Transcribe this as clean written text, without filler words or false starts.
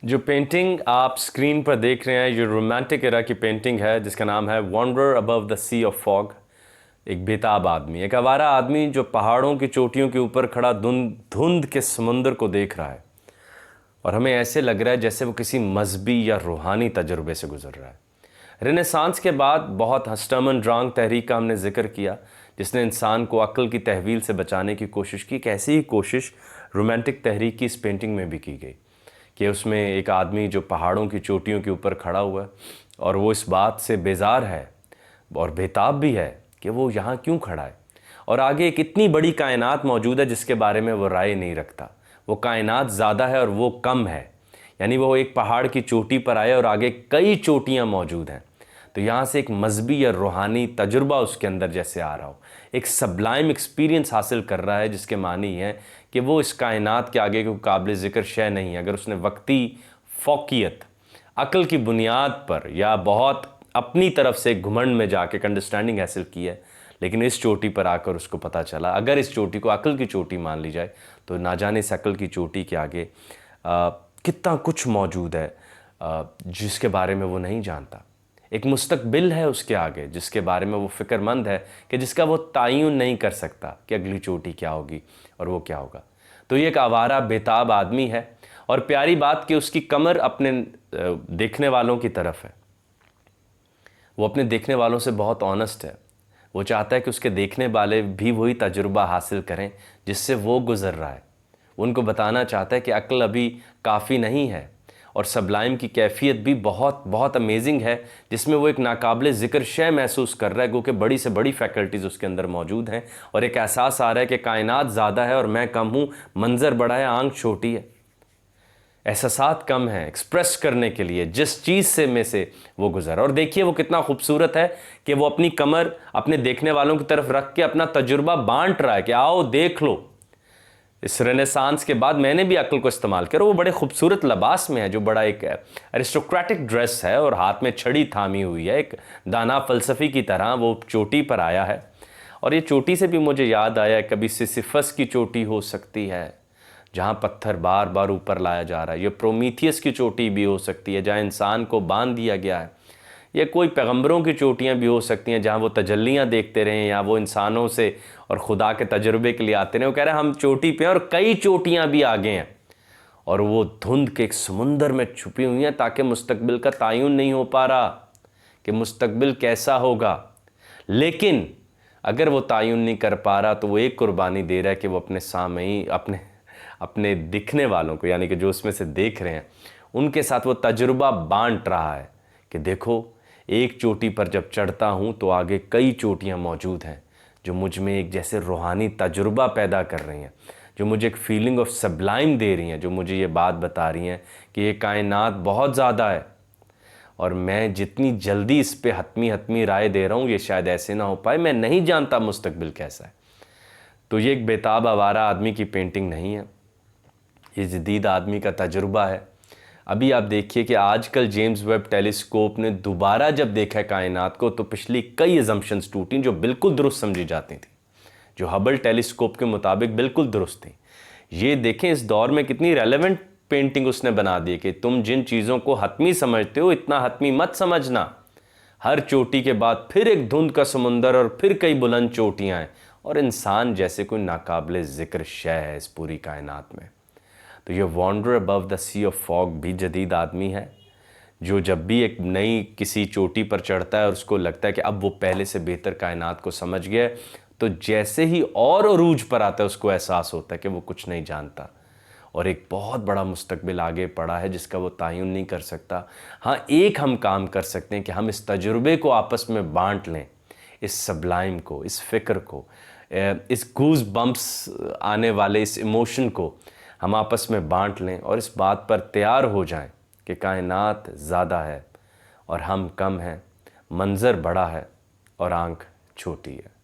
جو پینٹنگ آپ اسکرین پر دیکھ رہے ہیں یہ رومانٹک ایرا کی پینٹنگ ہے جس کا نام ہے وانڈرر ابو دا سی آف فاگ۔ ایک بےتاب آدمی، ایک آوارہ آدمی جو پہاڑوں کی چوٹیوں کے اوپر کھڑا دھند کے سمندر کو دیکھ رہا ہے، اور ہمیں ایسے لگ رہا ہے جیسے وہ کسی مذہبی یا روحانی تجربے سے گزر رہا ہے۔ رینیسانس کے بعد بہت ہسٹرمن ڈرانگ تحریک کا ہم نے ذکر کیا جس نے انسان کو عقل کی تحویل سے بچانے کی کوشش کی، کہ ایسی ہی کوشش رومانٹک تحریک کی اس پینٹنگ میں بھی کی گئی کہ اس میں ایک آدمی جو پہاڑوں کی چوٹیوں کے اوپر کھڑا ہوا ہے اور وہ اس بات سے بیزار ہے اور بےتاب بھی ہے کہ وہ یہاں کیوں کھڑا ہے، اور آگے ایک اتنی بڑی کائنات موجود ہے جس کے بارے میں وہ رائے نہیں رکھتا۔ وہ کائنات زیادہ ہے اور وہ کم ہے، یعنی وہ ایک پہاڑ کی چوٹی پر آئے اور آگے کئی چوٹیاں موجود ہیں، تو یہاں سے ایک مذہبی یا روحانی تجربہ اس کے اندر جیسے آ رہا ہو، ایک سبلائم ایکسپیرینس حاصل کر رہا ہے، جس کے معنی ہے کہ وہ اس کائنات کے آگے کوئی قابل ذکر شے نہیں ہے۔ اگر اس نے وقتی فوقیت عقل کی بنیاد پر یا بہت اپنی طرف سے گھمنڈ میں جا کے انڈرسٹینڈنگ حاصل کی ہے، لیکن اس چوٹی پر آ کر اس کو پتہ چلا اگر اس چوٹی کو عقل کی چوٹی مان لی جائے تو نہ جانے اس عقل کی چوٹی کے آگے کتنا کچھ موجود ہے جس کے بارے میں وہ نہیں جانتا۔ ایک مستقبل ہے اس کے آگے جس کے بارے میں وہ فکر مند ہے کہ جس کا وہ تعین نہیں کر سکتا کہ اگلی چوٹی کیا ہوگی اور وہ کیا ہوگا۔ تو یہ ایک آوارہ بےتاب آدمی ہے، اور پیاری بات کہ اس کی کمر اپنے دیکھنے والوں کی طرف ہے۔ وہ اپنے دیکھنے والوں سے بہت آنسٹ ہے، وہ چاہتا ہے کہ اس کے دیکھنے والے بھی وہی تجربہ حاصل کریں جس سے وہ گزر رہا ہے۔ وہ ان کو بتانا چاہتا ہے کہ عقل ابھی کافی نہیں ہے، اور سبلائم کی کیفیت بھی بہت بہت امیزنگ ہے جس میں وہ ایک ناقابل ذکر شے محسوس کر رہا ہے، گو کہ بڑی سے بڑی فیکلٹیز اس کے اندر موجود ہیں، اور ایک احساس آ رہا ہے کہ کائنات زیادہ ہے اور میں کم ہوں، منظر بڑا ہے آنکھ چھوٹی ہے۔ احساسات کم ہیں ایکسپریس کرنے کے لیے جس چیز سے وہ گزرا، اور دیکھیے وہ کتنا خوبصورت ہے کہ وہ اپنی کمر اپنے دیکھنے والوں کی طرف رکھ کے اپنا تجربہ بانٹ رہا ہے کہ آؤ دیکھ لو۔ اس رینیسانس کے بعد میں نے بھی عقل کو استعمال کیا، وہ بڑے خوبصورت لباس میں ہے جو بڑا ایک ایرسٹوکریٹک ڈریس ہے، اور ہاتھ میں چھڑی تھامی ہوئی ہے، ایک دانا فلسفی کی طرح وہ چوٹی پر آیا ہے۔ اور یہ چوٹی سے بھی مجھے یاد آیا کبھی سیسیفس کی چوٹی ہو سکتی ہے جہاں پتھر بار بار اوپر لایا جا رہا ہے، یہ پرومیتھیس کی چوٹی بھی ہو سکتی ہے جہاں انسان کو باندھ دیا گیا ہے، یہ کوئی پیغمبروں کی چوٹیاں بھی ہو سکتی ہیں جہاں وہ تجلیاں دیکھتے رہیں یا وہ انسانوں سے اور خدا کے تجربے کے لیے آتے رہیں۔ وہ کہہ رہے ہیں ہم چوٹی پہ ہیں اور کئی چوٹیاں بھی آگے ہیں، اور وہ دھند کے ایک سمندر میں چھپی ہوئی ہیں تاکہ مستقبل کا تعین نہیں ہو پا رہا کہ مستقبل کیسا ہوگا۔ لیکن اگر وہ تعین نہیں کر پا رہا تو وہ ایک قربانی دے رہا ہے کہ وہ اپنے سامعین اپنے دکھنے والوں کو، یعنی کہ جو اس میں سے دیکھ رہے ہیں، ان کے ساتھ وہ تجربہ بانٹ رہا ہے کہ دیکھو ایک چوٹی پر جب چڑھتا ہوں تو آگے کئی چوٹیاں موجود ہیں جو مجھ میں ایک جیسے روحانی تجربہ پیدا کر رہی ہیں، جو مجھے ایک فیلنگ آف سبلائم دے رہی ہیں، جو مجھے یہ بات بتا رہی ہیں کہ یہ کائنات بہت زیادہ ہے، اور میں جتنی جلدی اس پہ حتمی رائے دے رہا ہوں یہ شاید ایسے نہ ہو پائے، میں نہیں جانتا مستقبل کیسا ہے۔ تو یہ ایک بےتاب آوارہ آدمی کی پینٹنگ نہیں ہے، یہ جدید آدمی کا تجربہ ہے۔ ابھی آپ دیکھیے کہ آج کل جیمز ویب ٹیلیسکوپ نے دوبارہ جب دیکھا کائنات کو تو پچھلی کئی ازمپشنز ٹوٹیں جو بالکل درست سمجھی جاتی تھیں، جو ہبل ٹیلیسکوپ کے مطابق بالکل درست تھیں۔ یہ دیکھیں اس دور میں کتنی ریلیونٹ پینٹنگ اس نے بنا دی کہ تم جن چیزوں کو حتمی سمجھتے ہو اتنا حتمی مت سمجھنا، ہر چوٹی کے بعد پھر ایک دھند کا سمندر اور پھر کئی بلند چوٹیاں ہیں، اور انسان جیسے کوئی ناقابل ذکر شے ہے اس پوری کائنات میں۔ تو یہ wander above the sea of fog بھی جدید آدمی ہے جو جب بھی ایک نئی کسی چوٹی پر چڑھتا ہے اور اس کو لگتا ہے کہ اب وہ پہلے سے بہتر کائنات کو سمجھ گیا ہے، تو جیسے ہی اور عروج پر آتا ہے اس کو احساس ہوتا ہے کہ وہ کچھ نہیں جانتا، اور ایک بہت بڑا مستقبل آگے پڑا ہے جس کا وہ تعین نہیں کر سکتا۔ ہاں ایک ہم کام کر سکتے ہیں کہ ہم اس تجربے کو آپس میں بانٹ لیں، اس سبلائم کو، اس فکر کو، اس گوز بمپس آنے والے اس ایموشن کو ہم آپس میں بانٹ لیں، اور اس بات پر تیار ہو جائیں کہ کائنات زیادہ ہے اور ہم کم ہیں، منظر بڑا ہے اور آنکھ چھوٹی ہے۔